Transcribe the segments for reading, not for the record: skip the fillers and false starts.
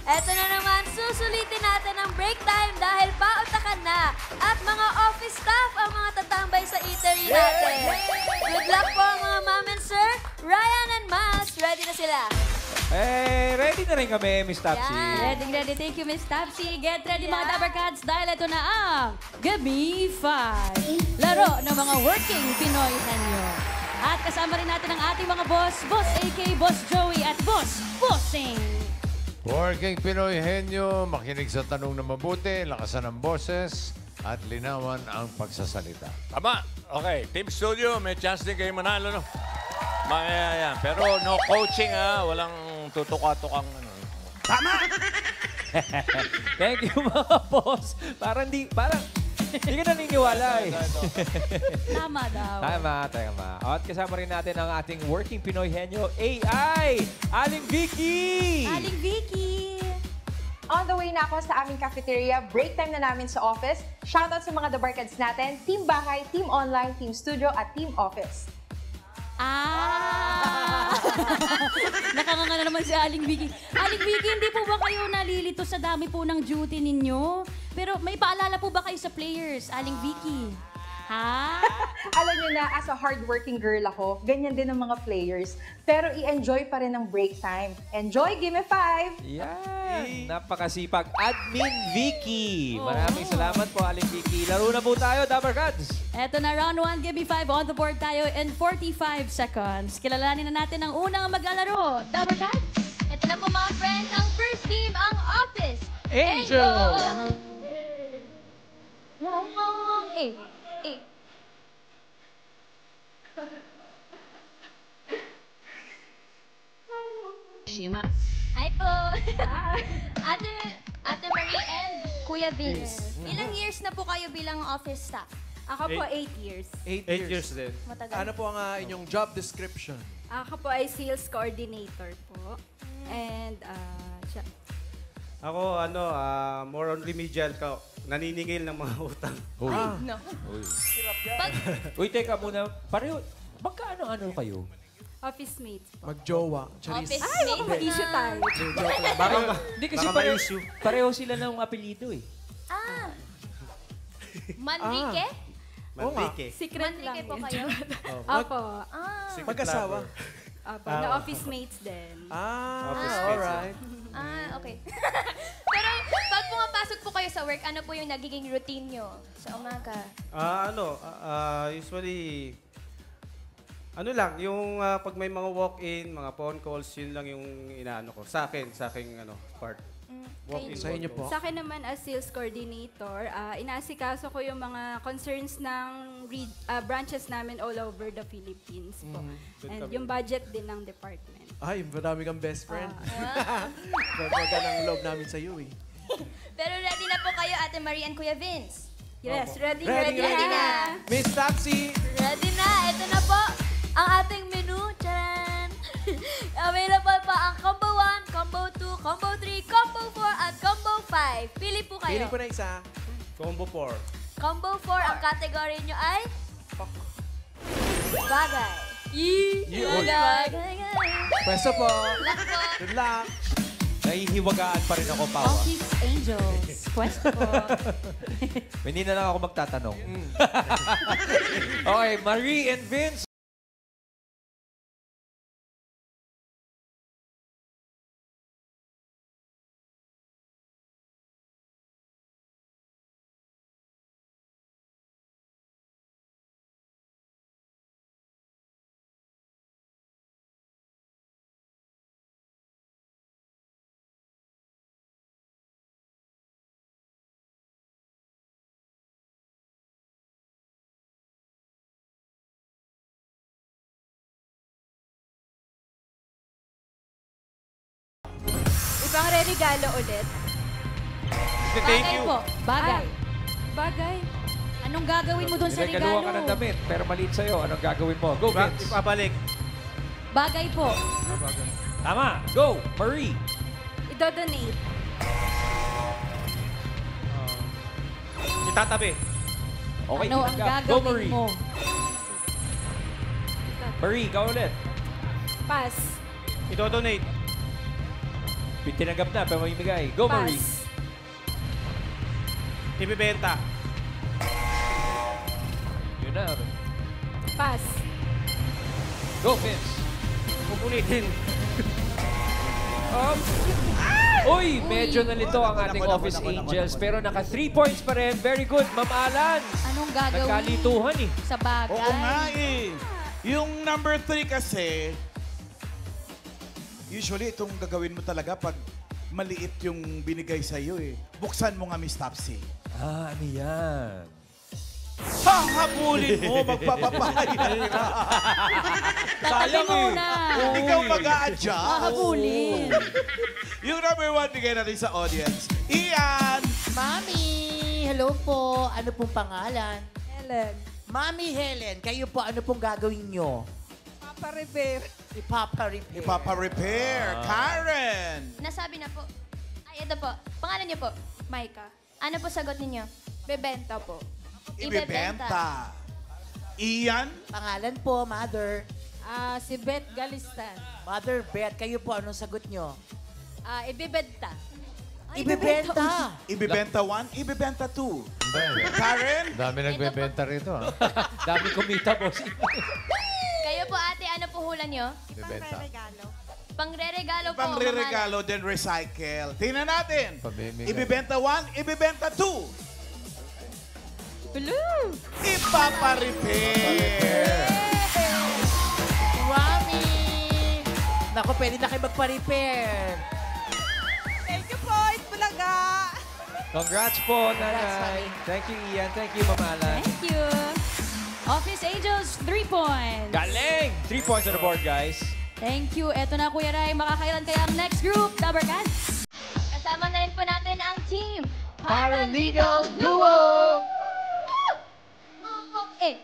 Eto na naman, susulitin natin ang break time dahil pautakan na. At mga office staff ang mga tatambay sa eatery natin. Good luck po mga ma'am and sir. Ryan and Mas, ready na sila? Ready na rin kami, Miss Tapsi. Ready, ready. Thank you, Miss Tapsi. Get ready, mga Dabber Cats, dahil ito na ang Gabi 5. Laro ng mga working Pinoy henyo. At kasama rin natin ang ating mga boss, Boss AK, Boss Joey, at Boss Bossing. Working Pinoy henyo, makinig sa tanong na mabuti, lakasan ang boses, at linawan ang pagsasalita. Tama. Okay. Team Studio, may chance din kayo manalo, no? Yan. Pero no coaching, ha? Walang tutuka-tukang ano. Tama! Thank you, mga boss. Parang hindi ka naniniwala eh. Tama daw. Tama. At kasama rin natin ang ating working Pinoy henyo, AI! Aling Vicky! Aling Vicky. On the way na ako sa aming cafeteria, break time na namin sa office. Shoutout sa mga Dabarkads natin, Team Bahay, Team Online, Team Studio, at Team Office. Nakanganga na naman si Aling Vicky. Aling Vicky, hindi po ba kayo nalilito sa dami po ng duty ninyo? Pero may paalala po ba kayo sa players, Aling Vicky? Ha? Alam niyo na, as a hardworking girl ako, ganyan din ang mga players. Pero i-enjoy pa rin ang break time. Enjoy, Gimme 5! Yan! Napakasipag. Admin Vicky! Maraming salamat po, Aling Vicky. Laro na po tayo, Dabber Cats! Eto na, round 1, Gabi 5, on the board tayo in 45 seconds. Kilalanin na natin ang unang maglalaro. Dabber Cats! Eto na po mga friends, ang first team, ang Office. Angel! Shima. Hi po. Ate Marie and Kuya Vince. Ilang years na po kayo bilang office staff? Ako po 8 years. 8 years din. Matagal. Ano po ang inyong job description? Ako po ay sales coordinator po. And, siya. Ako, more on remedial ka. Naniningil ng mga utang. No. Uy, teka muna. Pareho, magkaano-ano kayo? Office mates po. Magjowa. Charis. Office Ay, mate mag-issue tayo. Hindi kasi Baka pareho sila ng apelido eh. Manrique? Manrique. Secret lang Manrique po yun. kayo? Opo. Mag-asawa. Opo. Na office mates din. Alright. Okay. Pero pag pumapasok po kayo sa work, ano po yung nagiging routine nyo sa umaga? Usually, yung pag may mga walk-in, mga phone calls, yun lang yung inaano ko. Sa aking part. Walk-in Sa inyo po. Sa akin naman as sales coordinator, inaasikaso ko yung mga concerns ng branches namin all over the Philippines po. And yung budget din ng department. Ay, marami kang best friend. Pagka ng loob namin sa iyo eh. Pero ready na po kayo, Ate Marie and Kuya Vince? Yes, ready Ready na. Miss Tapsi! Ready na. Ito na po ang ating menu. Charan! Available pa ang Combo 1, Combo 2, Combo 3, Combo 4, at Combo 5. Pili po kayo. Pili po na isa. Combo 4. Combo 4, ang category nyo ay? Bagay. Bagay. Pwesto po. Luck po. Good luck. Nahihiwagaan pa rin ako, Pawa. Office Angels. Pwesto po. Hindi na lang ako magtatanong. Okay, Marie and Vince. Ibang regalo ulit. Bagay po. Bagay. Bagay. Anong gagawin mo doon sa Niregaluhan regalo? ka ng damit, pero maliit sa'yo. Anong gagawin mo? Go, Vince. Ipabalik. Bagay po. Tama. Go, Marie. Idodonate. Itatabi. Okay, Ano ang go, gagawin Marie. mo? Marie, ikaw ulit. Pass. Idodonate. Tinanggap na, pero mamimigay. Go, Marie. Pass. Ibibenta. Yun na. Pass. Go, Vince. Pupulitin. Uy, medyo nalito ang ating Office Angels. Pero naka 3 points pa rin. Very good, Ma'am Alan. Anong gagawin Nagkalituhan eh. sa bagay? Oo nga eh. Yung number 3 kasi, usually itong gagawin mo talaga pag maliit yung binigay sa'yo eh. Buksan mo nga, Miss Topsy. Ano yan? Hahabulin mo, magpapapahaya ka. Tatabi muna. Ikaw mag-a-adjust. Hahabulin. Yung number 1 bigay natin sa audience. Ian! Mami, hello po. Ano pong pangalan? Helen. Mami Helen, kayo po ano pong gagawin nyo? Papa-repair. Ipapa-repair. Ipapa-repair. Karen! Nasabi na po. Ay, ito po. Pangalan niyo po? Maika. Ano po sagot ninyo? Bebenta po. Ibebenta. Ian? Pangalan po, Mother. Si Beth Galistan. Mother Beth, kayo po anong sagot nyo? Ibebenta. Ibebenta. Ibebenta 1, ibebenta 2. Karen? Dami nagbebenta rito, ha? Dami kumita, boss. Kayo po, ate, ano po hula niyo? Bebenta. Pangre-regalo po. Pangre-regalo, then recycle. Tingnan natin. Pamimigay. Ibebenta 1, ibebenta 2. Blue. Ipapa-repair. Mami! Naku, pwede na kayo magpa-repair. Thank you po, Itbulaga. Congrats po, Congrats, Nanay. Mami. Thank you, Ian. Thank you, Ma'am Alan. Thank you. Office Angels, 3 points. Galing! 3 points on the board, guys. Thank you. Eto na, Kuya Ray. Makakailan kaya ang next group, Dabber Cats? Kasama na rin po natin ang team. Paralegal Duo! Eh.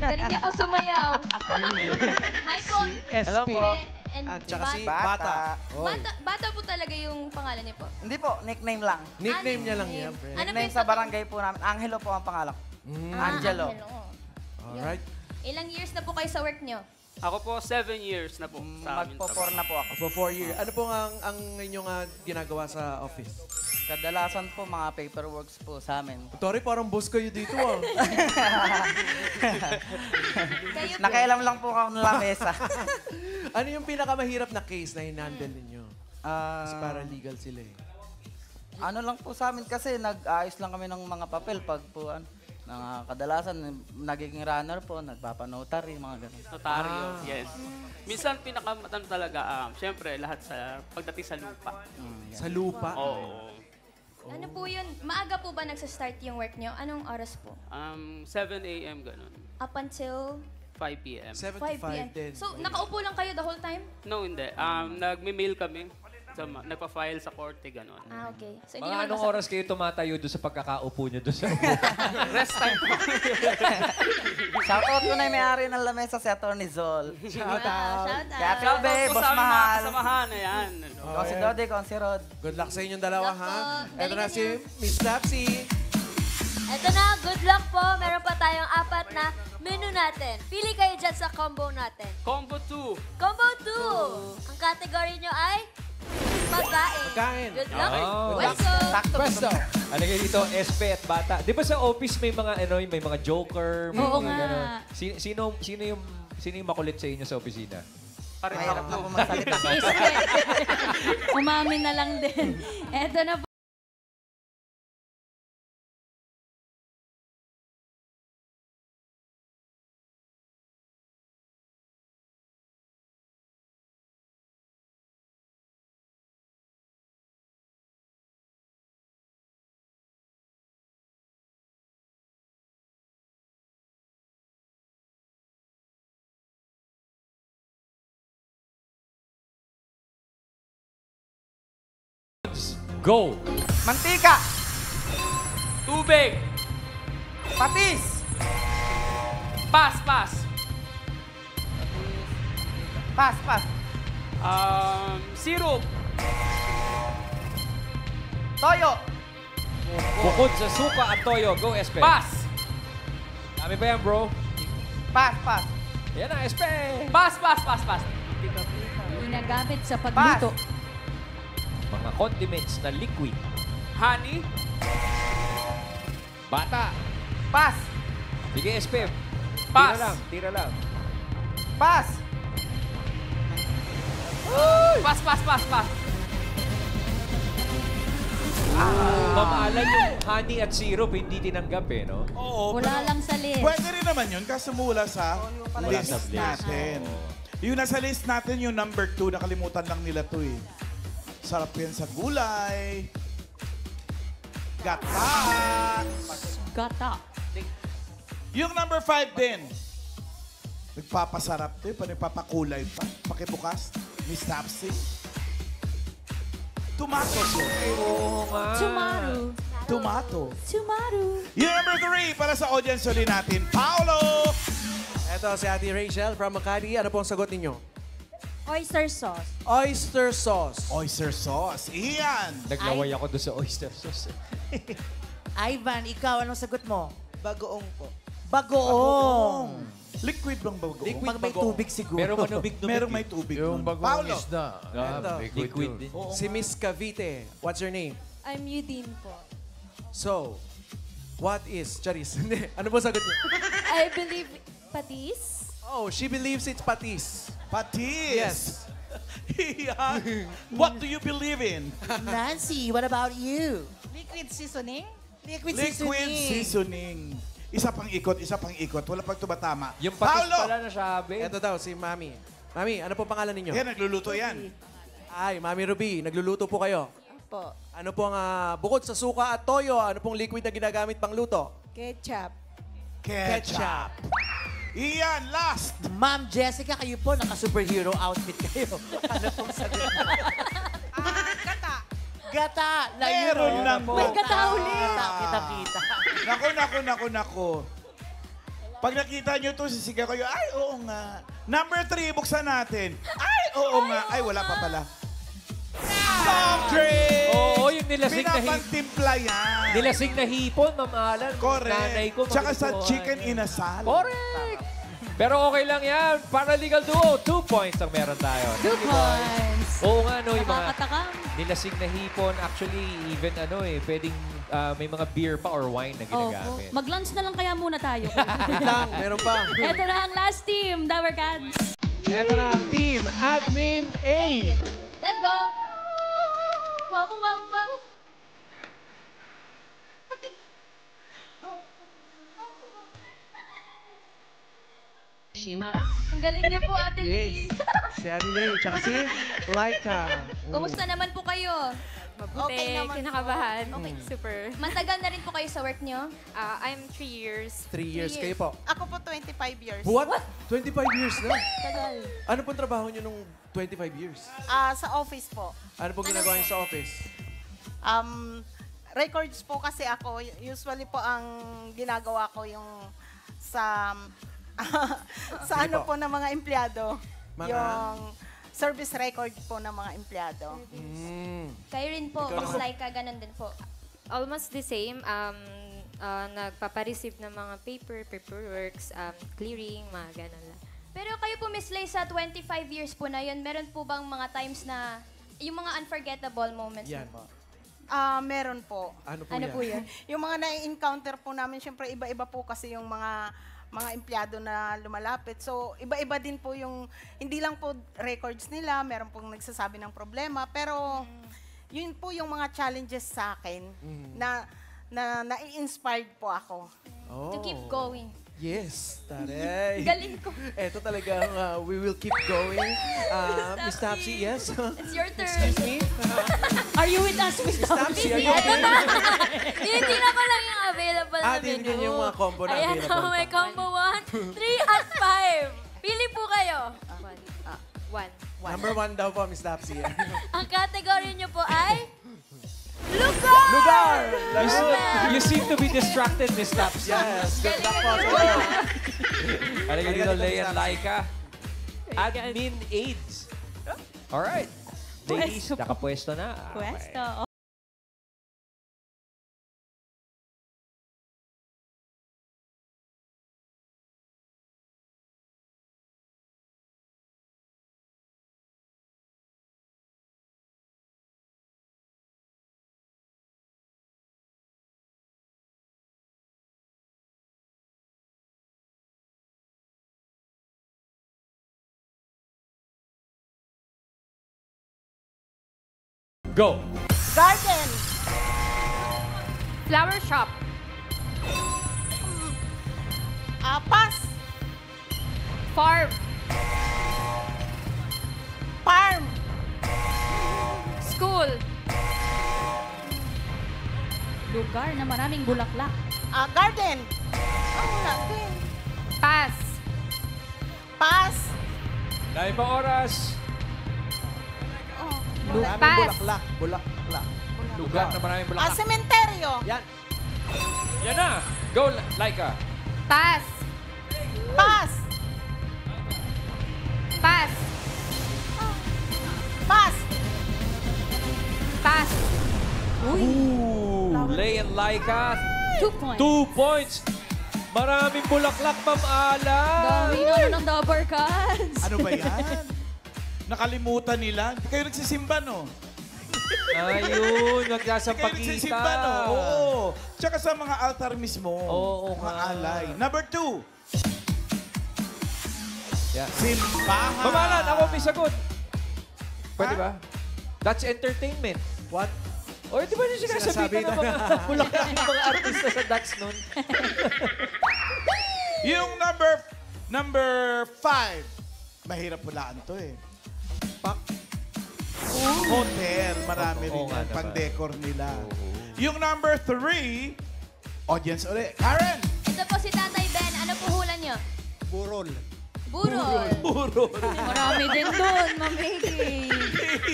Galing niya ako sumayaw. Hi po. Hello po. And At saka si Bata. Bata. Bata po talaga yung pangalan niya po. Hindi po, nickname lang. Nickname niya lang yan, friend. Ano Nickname po sa yung barangay po namin. Angelo po ang pangalan. Angelo. Alright. Ilang years na po kayo sa work niyo? Ako po, 7 years na po sa amin. Magpo-4 na po ako. For 4 years. Ano po ang inyong ginagawa sa office? Kadalasan po mga paperworks po sa amin. Tori, parang boss kayo dito, ah. Kayo po. Nakailam lang po ako ng lamesa. Ano yung pinakamahirap na case na hinandle ninyo? Kasi Ah, paralegal sila eh. ano lang po sa amin kasi nag-ayos lang kami ng mga papel pag po kadalasan nagiging runner po, nagpapanotary, mga ganun. Notaryo, yes. Minsan pinakamatan talaga, syempre, lahat sa pagdating sa lupa. Sa lupa? Oo. Ano po yun? Maaga po ba nagsastart yung work niyo? Anong oras po? 7 a.m. ganun. Up until 5 p.m. 7 5 to 5 p.m. din. So, nakaupo lang kayo the whole time? No, hindi. Nagme-mail kami. Nagpa-file sa korte, gano'n. Okay. So, hindi Mga naman anong oras kayo tumatayo doon sa pagkakaupo niyo doon sa Rest time po. Shoutout ko na yung may-ari ng lamesa, si Atty. Zol. Shout out. Kaya Shoutout Pilbe, po boss sa aming mga mahal. kasamahan. Ayan. Kung si Dodi, kung si Rod. Good luck sa inyong dalawa, Luck ha? po. Ito na Galingan si niyo. Miss Tapsy. Ito na, good luck po. Meron pa tayong 4 na menu natin. Pili kayo dyan sa combo natin. Combo 2. Combo 2. Ang category nyo ay pagkain. Pagkain. Good luck. Oh. Let's go. Presto. Ano kayo dito? SP at bata. Di ba sa office may mga may mga joker, may Oo mga nga. gano'n. Sino yung makulit sa inyo sa opisina? Mahirap na po magsalita. Umamin na lang din. Eto na po. Go! Mantika! Tubig. Patis! Pass, pass. Pass, pass. Syrup. Toyo! Bukod sa suka at toyo, go SP. Pass. Kami ba yan, bro? Pass, pass. Yan na, SP! Pass, pass, pass, pass. Ginagamit sa pagluto. Mga condiments na liquid. Honey. Bata. Pass. Sige, SP. Pass. Tira lang. Pass. Pass, pass, pass, pass. Mamalan yung honey at syrup, hindi tinanggap eh, no? Oo. Wala lang sa list. Pwede rin naman yun kasi mula sa Wala sa list list. natin. Yung nasa list natin, yung number 2, nakalimutan lang nila to eh. Sarap yan sa gulay. Gata. Gata. Yung number 5 din. Nagpapasarap to eh. Nagpapakulay pa. Pakibukas. Miss Tapsy. Tomato sauce. Oo nga. Tomato. Tomato. Tomato. Yung number 3 para sa audience ulit natin, Paolo! Eto si Ate Rachel from Makati. Ano po ang sagot ninyo? Oyster sauce. Oyster sauce. Oyster sauce. Ian! Naglaway ako doon sa oyster sauce. Ivan, ikaw, anong sagot mo? Bagoong po. Bagoong. Liquid bang bagoong? Liquid Pag may bagoong. tubig siguro. Pero manubig-nubig. Merong may tubig. Yung nun. bagong Paolo! isda. Eto. Liquid yun. din. Si Miss Cavite. What's your name? I'm Udine po. So, what is? Charis. Hindi. Ano po sagot niyo? I believe patis. Oh, she believes it's patis. Patis! Yes. Ian! What do you believe in? Nancy, what about you? Liquid seasoning? Liquid Liquid seasoning. Isa pang ikot. Wala pang tumatama. Yung patis Paolo! pala na sabi. Eto daw, si Mami. Mami, ano po pangalan ninyo? Yan, nagluluto yan. Ay, Mami Ruby, nagluluto po kayo. Po. Ano po ang bukod sa suka at toyo, ano pong liquid na ginagamit pang luto? Ketchup. Ketchup. Ian, last! Ma'am Jessica, kayo po, naka-superhero outfit kayo. Ano pong sagot mo? Gata. Gata! Meron Layo, lang no? po. May gata ulit. Gata, kita-kita. Nako. Pag nakita nyo to, sisigaw kayo, ay, oo nga. Number 3, buksan natin. Ay, oo nga. Ay, wala pa pala. Soft drink! Oo, yung nilasing na hipon. Pinapantimpla yan. Nilasing na hipon, mamahalan. Correct. Nanay ko. Tsaka sa magustuhan chicken yan. inasal. Correct. Pero okay lang yan. Paralegal duo, 2 points ang meron tayo. 2 points. Oo nga, no, yung mga Nakakatakam. nilasing na hipon. Actually, even pwedeng may mga beer pa or wine na ginagamit. Mag-lunch na lang kaya muna tayo. Wait lang, meron pa. Ito na ang last team, Dower Cats. Ito na ang team, Admin A. Let's go! Wow, wow, wow. Ang galing niyo po, Ate Liz. Si Admin A, tsaka si Laika. Kumusta naman po kayo? Okay naman kinakabahan. Okay. Super. Matagal na rin po kayo sa work niyo? I'm 3 years. 3 years kayo po. Ako po 25 years. What? 25 years na? Tagal. Ano pong trabaho nyo nung 25 years? Sa office po. Ano pong ginagawa nyo sa office? Records po kasi ako. Usually po ang ginagawa ko yung sa sa ano po ng mga empleyado. Yung service record po ng mga empleyado. Kayo rin po, Miss Laika, ganun din po. Almost the same. Nagpapareceive ng mga paperworks, clearing, mga ganun lang. Pero kayo po, Miss Lay, sa 25 years po na yun, meron po bang mga times na yung mga unforgettable moments Yan. po? Meron po. Ano po Ano yan? po yun? Yung mga na-encounter po namin, syempre iba-iba po kasi yung mga empleyado na lumalapit. So, iba-iba din po yung, hindi lang po records nila, meron pong nagsasabi ng problema, pero yun po yung mga challenges sa akin na na-inspired po ako. Oh. To keep going. Yes, taray. Galing ko. Eto talagang we will keep going. Miss Tapsy, yes? It's your turn. Excuse me? Are you with us, Miss Miss Tapsy, are you Ito okay? na. Hindi na ko lang yung available na menu. Tinignan niyo yung mga combo na Ayan available na, may pa. combo 1, 3, at 5. Pili po kayo. 1. Number 1 daw po, Miss Tapsy. Ang category niyo po ay lugar! Lugar! You seem to be distracted, Miss Taps. Yes, good luck po. Halika dito, Lay and Laika. Admin AIDS. Alright. Ladies, nakapwesto na. Pwesto. Go! Garden. Flower shop. Pass. Farm. Farm. School. Lugar na maraming bulaklak. Garden. Garden. Pass. Pass. Dahil pa oras. Maraming Pass. bulaklak. Bulaklak. Lugar na maraming bulaklak. Sementeryo. Yan. Yan na! Go, Laika. Pass. Pass. Pass. Pass. Pass. Ooh, Lay and Laika. 2 points. 2 points. Maraming bulaklak, Ma'am Ala. Dami na ng Dabber Cats. Ano ba yan? Nakalimutan nila. Hindi kayo nagsisimba, no? Ayun, Hindi kayo nagsisimba, no? nagsasampagita. Oo. Tsaka sa mga altar mismo. Oo mga nga. alay. Number 2. Yeah. Simbahan. Ma'am Ala, ako may sagot. Pwede ba? That's entertainment. What? O, di ba yung sinasabi ng mga bulaklak ng mga artista sa Dax nun? Yung number 5. Mahirap pulaan to eh. Hotel. Marami rin Oo nga yan. naman. Pang-decor nila. Yung number 3, audience ulit. Karen! Ito po si Tatay Ben. Ano po hulan nyo? Burol. Burol. Burol. Marami din doon, mamigay.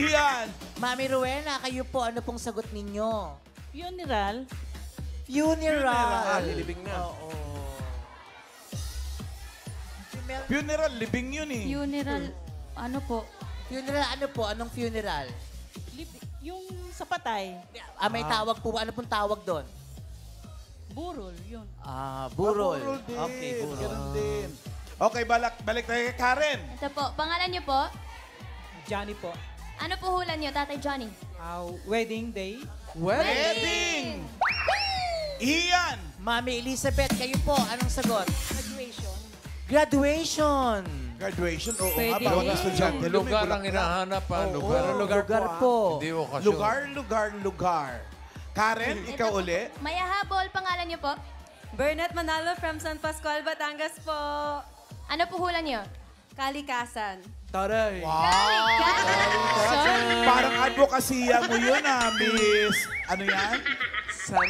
Yan. Mami Rowena, kayo po, ano pong sagot ninyo? Funeral. Funeral. Nilibing na. Oo. Funeral, libing yun eh. Funeral. Ano po? Funeral, ano po? Anong funeral? Yung sa patay. May tawag po. Ano pong tawag doon? Burol, yun. Burol. Burol din. Okay, burol. Ganun din. Okay, balik tayo kay Karen. Ito po. Pangalan nyo po? Johnny po. Ano po hulan nyo, Tatay Johnny? Wedding day. Wedding! Ian! Mami Elizabeth, kayo po. Anong sagot? Graduation. Graduation. Graduation? Oo Pwede nga, bawat rin. estudyante. Lugar ang hinahanap, ha? Lugar. Lugar po. Hindi okasyon. Lugar. Karen, ikaw uli. Maya Habol, pangalan nyo po? Bernat Manalo from San Pascual, Batangas po. Ano po hulan nyo? Kalikasan. Taray. Parang advokasya mo yun, Miss. Ano yan? San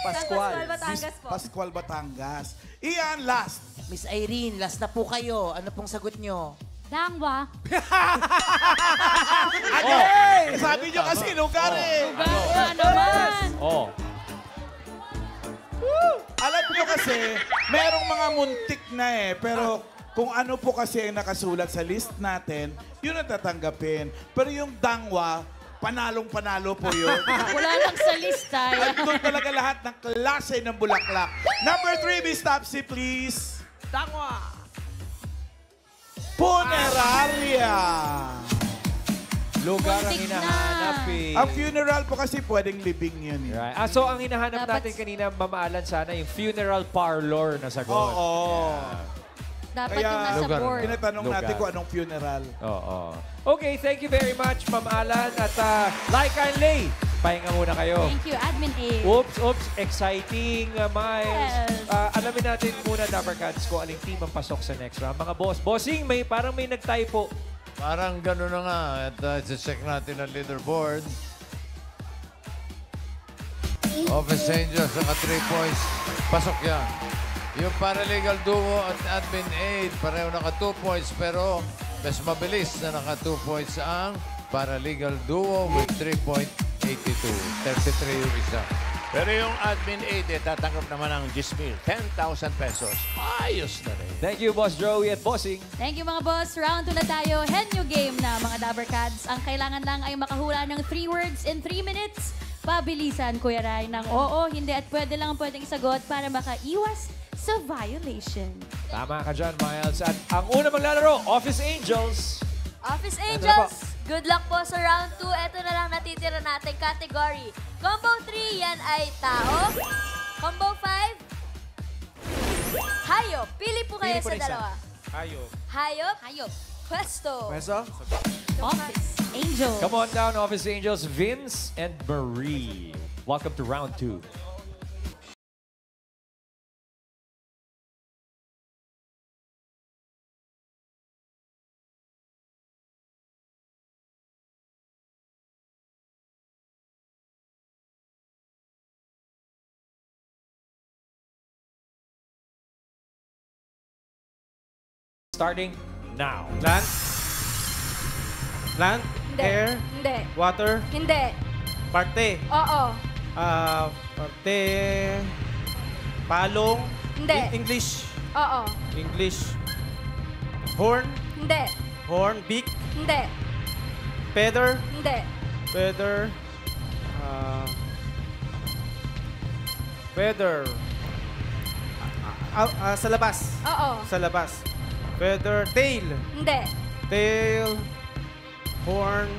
Pascual. Batangas po. Pascual, Batangas. Ian, last. Miss Irene, last na po kayo. Ano pong sagot nyo? Dangwa. Ano? Sabi nyo kasi lugar eh. Dangwa naman. Oh. Alam nyo kasi, merong mga muntik na eh. Pero kung ano po kasi ang nakasulat sa list natin, yun ang tatanggapin. Pero yung dangwa, panalong-panalo po yun. Wala lang sa lista. At doon talaga lahat ng klase ng bulaklak. Number 3, Miss Topsy, please. Tangwa. Funeraria. Lugar ang Muntik na. hinahanap eh. Ang funeral po kasi pwedeng libing yun. Eh. Right. So, ang hinahanap Dapat- natin kanina, mamaalan sana, yung funeral parlor na sagot. Oo. Dapat yung nasa Kaya board. tinatanong Lugar. natin kung anong funeral. Oo. Okay, thank you very much, Ma'am Alan. At Laika and Lay, pahinga muna kayo. Thank you, Admin A. Oops, exciting, Miles. Yes. Alamin natin muna, Dapper Cats, kung aling team ang pasok sa next round. Mga bossing, parang may nag-typo. Parang gano'n na nga. At check natin ang leaderboard. Office Angels, naka 3 points. Pasok yan. Yung Paralegal Duo at Admin Aid, pareho naka 2 points. Pero mas mabilis na naka 2 points ang Paralegal Duo with 3.82. 33 yung isa. Pero yung admin aid, tatanggap naman ng 10,000 pesos. Ayos na rin. Thank you, Boss Joey at Bossing. Thank you mga boss. Round 2 na tayo. Henyo game na mga Dabber Cats. Ang kailangan lang ay makahula ng 3 words in 3 minutes. Pabilisan, Kuya Ray, ng oo, hindi at pwedeng isagot para makaiwas sa violation. Tama ka dyan, Miles. At ang una maglalaro, Office Angels. Office Angels, good luck po sa round 2. Ito na lang natitira natin category. Combo 3, yan ay tao. Combo 5, hayop. Pili po kayo sa dalawa. Hayop. Hayop. Pwesto. Pwesto? Office. Angels. Come on down, Office Angels, Vince and Marie. Welcome to round 2. Starting now. Land. Land. Hindi. Air. Hindi. Water. Hindi. Parte. Oo. Parte. Palong. Hindi. English. Oo. English. Horn. Hindi. Horn. Beak. Hindi. Feather. Hindi. Feather. Feather. Sa labas. Oo. Sa labas. Feather. Tail. Hindi. Tail. Horn.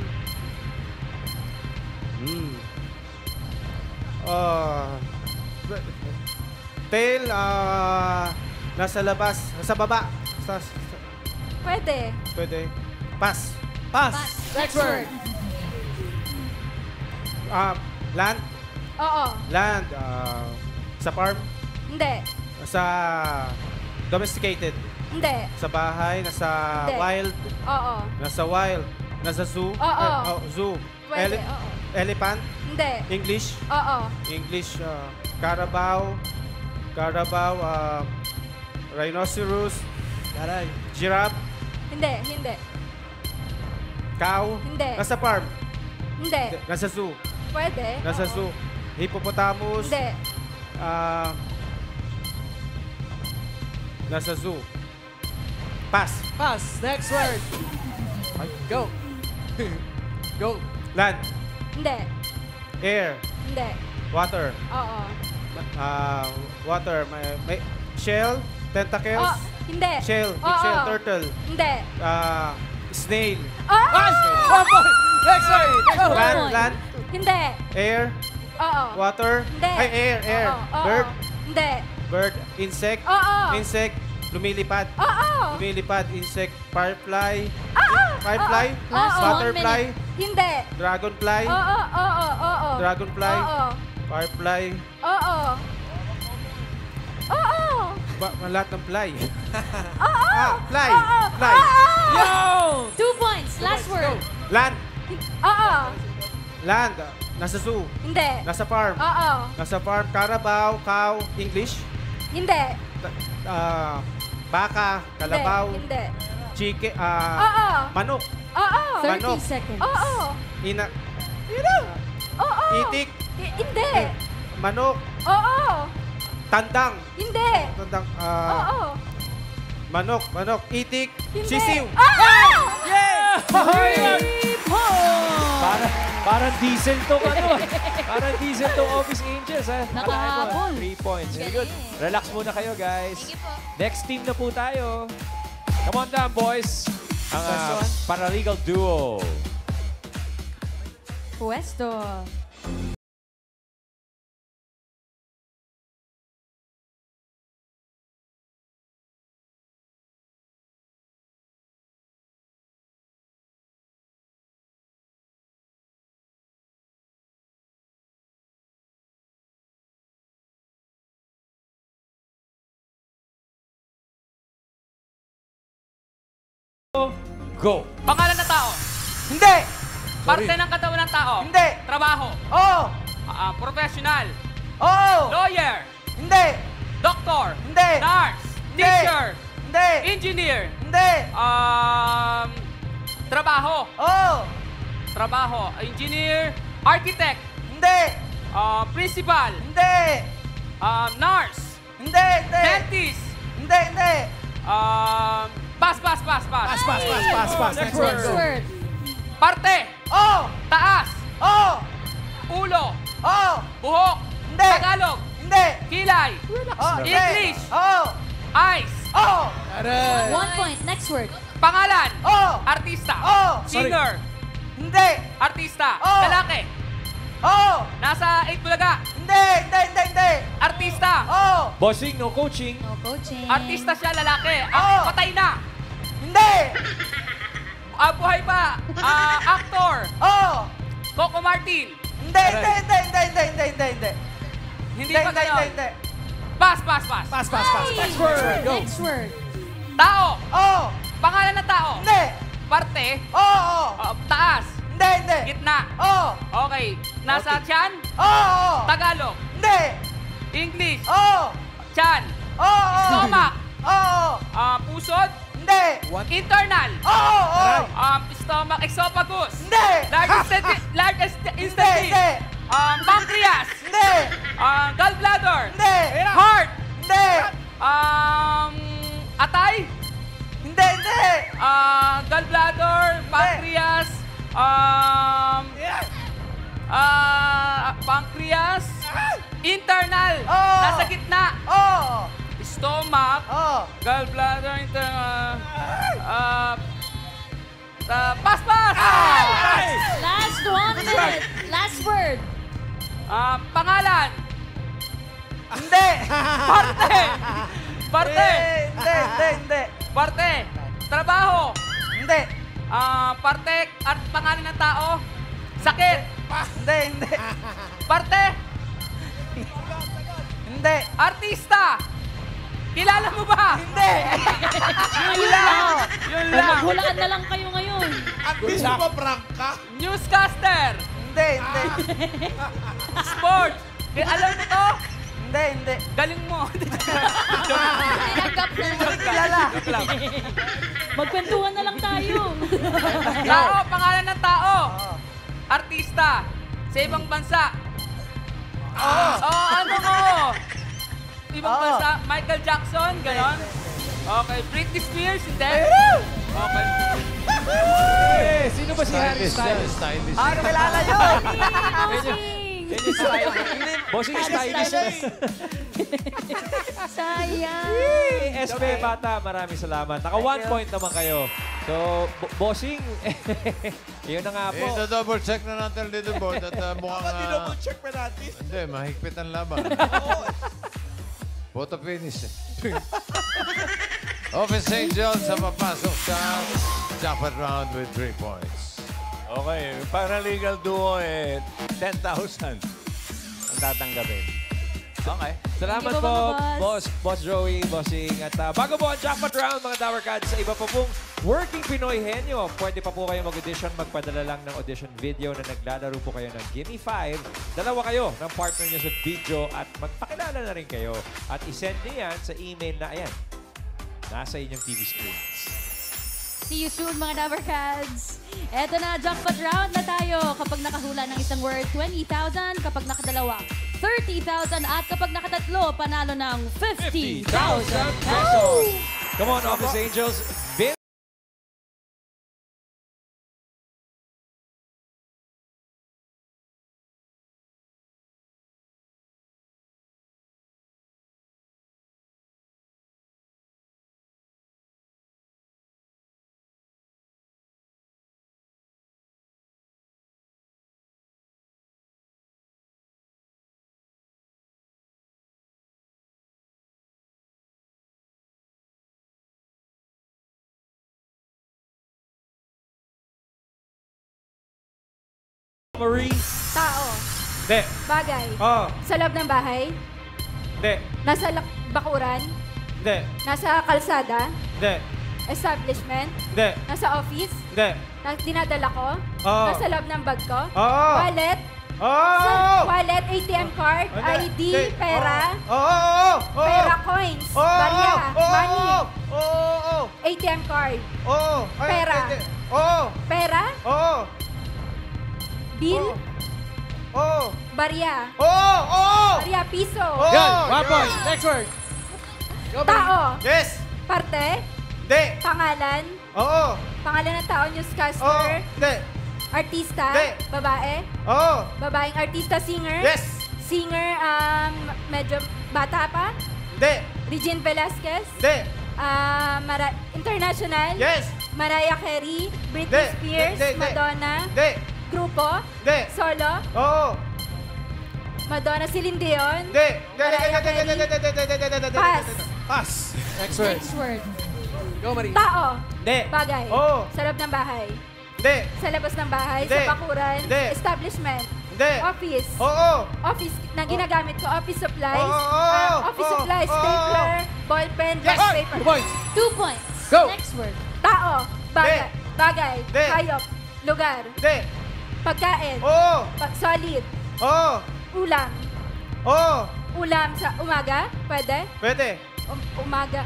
Tail. Nasa labas. Sa baba. Pwede. Pwede. Pass. Pass. Next word. Land. Oo. Land. Sa farm. Hindi. Sa domesticated. Hindi. Sa bahay. Nasa Hindi. wild. Oo. Nasa wild. Nasa zoo. Oo. Zoo. Pwede, oo. Elephant. Hindi. English. Oo. English. Carabao. Carabao. Rhinoceros. Giraffe. Hindi. Hindi. Cow. Hindi. Nasa farm. Hindi. Nasa zoo. Pwede. Nasa Oo. zoo. Hippopotamus. Hindi. Nasa zoo. Pass. Pass. Next word. Go. Go. Land. Hindi. Air. Hindi. Water. Oo. Water. May shell. Tentacles. Oh, hindi. Shell. Big Oo. shell. Turtle. Hindi. Snail. Oh! 1 point. Next word. Go. Land. Land. Hindi. Air. Oo. Water. Hindi. Ay, air. Air. Oo. Bird. Hindi. Bird. Insect. Oo. Insect. Lumilipad. Oo. Lumilipad. Insect. Firefly. Oo. Firefly. Oo. Last Butterfly. Hindi. Dragonfly. Oo. Oo. Oo. Dragonfly. Oo. Firefly. Oo. Oo. Lahat ng fly. Oo. Fly. Oo. Fly. Yo! 2 points. Last word. Land. Oo. Land. Nasa zoo. Hindi. Nasa farm. Oo. Nasa farm. Carabao. Cow. English. Hindi. Baka. Kalabaw. Hindi. Chicken. Oo. Manok. Oo. 30 Manok. seconds. Oo. Oo. Itik. Hindi. Manok. Oo. Tandang. Hindi. Tandang. Oo. Manok. Manok. Itik. Hindi. Sisiw. Ah! Parang diesel to Parang diesel to Office Angels, ha? Nakahabol. 3 points. Very good. Relax muna kayo, guys. Next team na po tayo. Come on down, boys. Ang paralegal duo. Puesto. Go! Pangalan ng tao. Hindi! Parte ng katawan ng tao. Hindi! Trabaho. Oo! Professional. Oo! Lawyer. Hindi! Doctor. Hindi! Nurse. Hindi! Teacher. Hindi! Engineer. Hindi! Trabaho. Oo! Trabaho. Engineer. Architect. Hindi! Principal. Hindi! Nurse. Hindi! Hindi! Dentist. Hindi! Hindi! Pass. Next Next word. Parte. Oo! Taas. Oo! Ulo. Oo! Buhok. Hindi! Tagalog. Hindi! Kilay. Oo! English. Oo! Eyes. Oo! 1 point. Next word. Pangalan. Oo! Artista. Oo! Singer. Hindi! Artista. Oo! Lalaki. Oo! Nasa 8 Bulaga. Hindi! Hindi! Artista. Oo! Bossing, no coaching. No coaching. Artista siya, lalaki. Oo! Patay na. Hindi! Buhay pa. Actor. Oo. Coco Martin. Hindi. Hindi pa ganon. Hindi. Pass. Next word. Next word. Tao. Oo. Pangalan ng tao. Hindi. Parte. Oo. Taas. Hindi. Gitna. Oo. Okay. Nasa tiyan. Oo. Tagalog. Hindi. English. Oo. Tiyan. Oo. Stomach. Oo. Pusod. Hindi. Internal. Oo. Stomach. Esophagus. Hindi. Large intestine. Hindi. Pancreas. Hindi. Gallbladder. Hindi. Heart. Hindi. Atay. Hindi. Gallbladder. Pancreas. Pancreas. Internal. Nasa gitna. Stomach. Gallbladder. Internal. Pass! Last 1 minute. Last word. Pangalan. Hindi. Parte. Hindi. Parte. Trabaho. Hindi. Parte at pangalan ng tao. Sakit. Hindi. Parte. Hindi. Artista. Kilala mo ba? Hindi. Yun lang. Yun lang. Maghulaan na lang kayo ngayon. At least mo prank ka. Newscaster. Hindi. Sports. Alam mo to? Hindi. Galing mo. Tinanggap na lang. Kilala. Magkwentuhan na lang tayo. Tao, pangalan ng tao. Artista. Sa ibang bansa. Ano mo? Ibang bansa. Michael Jackson, ganon. Okay. Britney Spears, hindi? Okay. Sino ba si Harry Styles? Stylish. Kilala yun. Bossing stylish na. Sayang. SP Bata, maraming salamat. Naka 1 point naman kayo. So, Bossing, yun na nga po. Double check na natin ang leaderboard at mukhang... Double check pa natin. Hindi, mahigpit ang laban. Photo finish. Office St. John sa papasok sa jackpot round with 3 points. Okay, paralegal duo 10,000 ang tatanggapin. Okay. Salamat Thank you po, mga Boss Joey, Bossing. At bago po ang jackpot round, mga Tower Cats, sa iba pa pong Working Pinoy Henyo, pwede pa po kayo mag-audition, magpadala lang ng audition video na naglalaro po kayo ng Gimme 5. Dalawa kayo ng partner nyo sa video at magpakilala na rin kayo. At isend niyo yan sa email na, ayan, nasa inyong TV screens. See you soon, mga Dabarkads. Eto na, jackpot round na tayo. Kapag nakahula ng isang word, 20,000. Kapag nakadalawa, 30,000. At kapag nakatatlo, panalo ng 50,000 pesos. Come on, Office Angels. Marie. Tao. Hindi. Bagay. Oo. Sa loob ng bahay. Hindi. Nasa bakuran. Hindi. Nasa kalsada. Hindi. Establishment. Hindi. Nasa office. Hindi. Dinadala ko. Oo. Nasa loob ng bag ko. Oo. Wallet. Oo. Wallet, ATM card, ID, pera. Oo. Pera, coins, barya, money. ATM card. Pera. Pera. Bill. Barya. Barya, piso. Yan, 1 point. Next word. Tao. Yes. Parte. Hindi. Pangalan. Oo. Pangalan ng tao, newscaster. Hindi. Artista. Hindi. Babae. Oo. Babaeng artista, singer. Yes. Singer, medyo bata pa. Hindi. Regine Velasquez. Hindi. International. Yes. Mariah Carey. Britney Spears. Madonna. Hindi. Grupo. Hindi. Solo. Oo. Madonna, Celine Dion. Hindi. Mariah Carey. Pass. Pass. Next word. Next word. Go, Marie. Tao. Hindi. Bagay. Oo. Sa loob ng bahay. Hindi. Sa labas ng bahay. Hindi. Sa bakuran. Hindi. Establishment. Hindi. Office. Oo. Office na ginagamit ko. Office supplies. Oo. Office Oo. supplies. Oo. Stapler. Ballpen. Yes. Bus paper. 2 points. 2 points. Go. Next word. Tao. Bagay. Hindi. Bagay. Hindi. Hayop. Lugar. Hindi. Pagkain. Oo. Solid. Oo. Ulam. Oo. Ulam sa umaga. Pwede? Pwede. Umaga.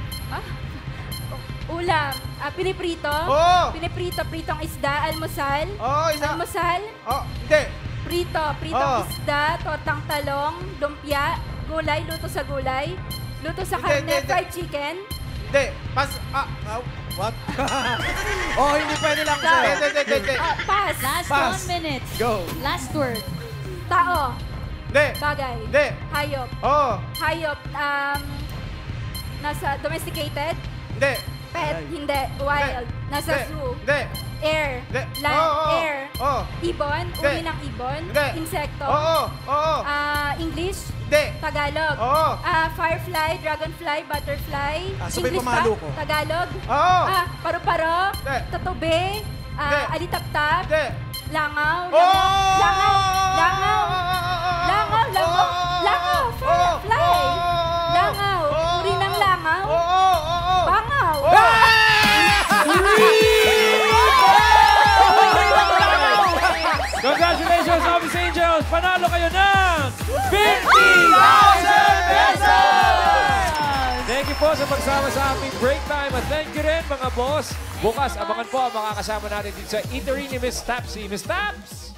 Ulam. Piniprito. Oo. Piniprito. Pritong isda. Almusal. Oo, isa. Almusal. Oo. Hindi. Prito. Pritong Oo. isda. Totang talong. Lumpia. Gulay. Luto sa gulay. Luto sa Hindi, karne. hindi. Fried chicken. Hindi. Pas. What? Oh, hindi pwede lang Tao. sa'yo. Hindi. Pass. Last Pass. 1 minute. Go. Last word. Tao. Hindi. Bagay. Hindi. Hayop. Oo. Hayop. Nasa domesticated. Hindi. Pet. Hindi. Wild. Nasa Hindi. zoo. Hindi. Air. Hindi. Land. Oo, oo. Air. Oo. Ibon. Hindi. Uri ng ibon. Hindi. Insekto. Oo. Oo. English. Hindi. Tagalog. Oo. Firefly, dragonfly, butterfly. sabay English pamalo pa? ko. Tagalog. Oo. Paru-paro. Hindi. Tatubi. Hindi. Alitap-tap. Hindi. Langaw. Oo. Langaw. Langaw. Langaw. Langaw. Langaw. Fly. Langaw. Uri ng langaw. Bangaw. Congratulations, Office Angels! Panalo kayo ng 50,000 pesos! Thank you po sa pagsama sa aming break time at thank you rin mga boss. Bukas, abangan po ang makakasama natin dito sa eatery ni Miss Tapsy. Miss Taps!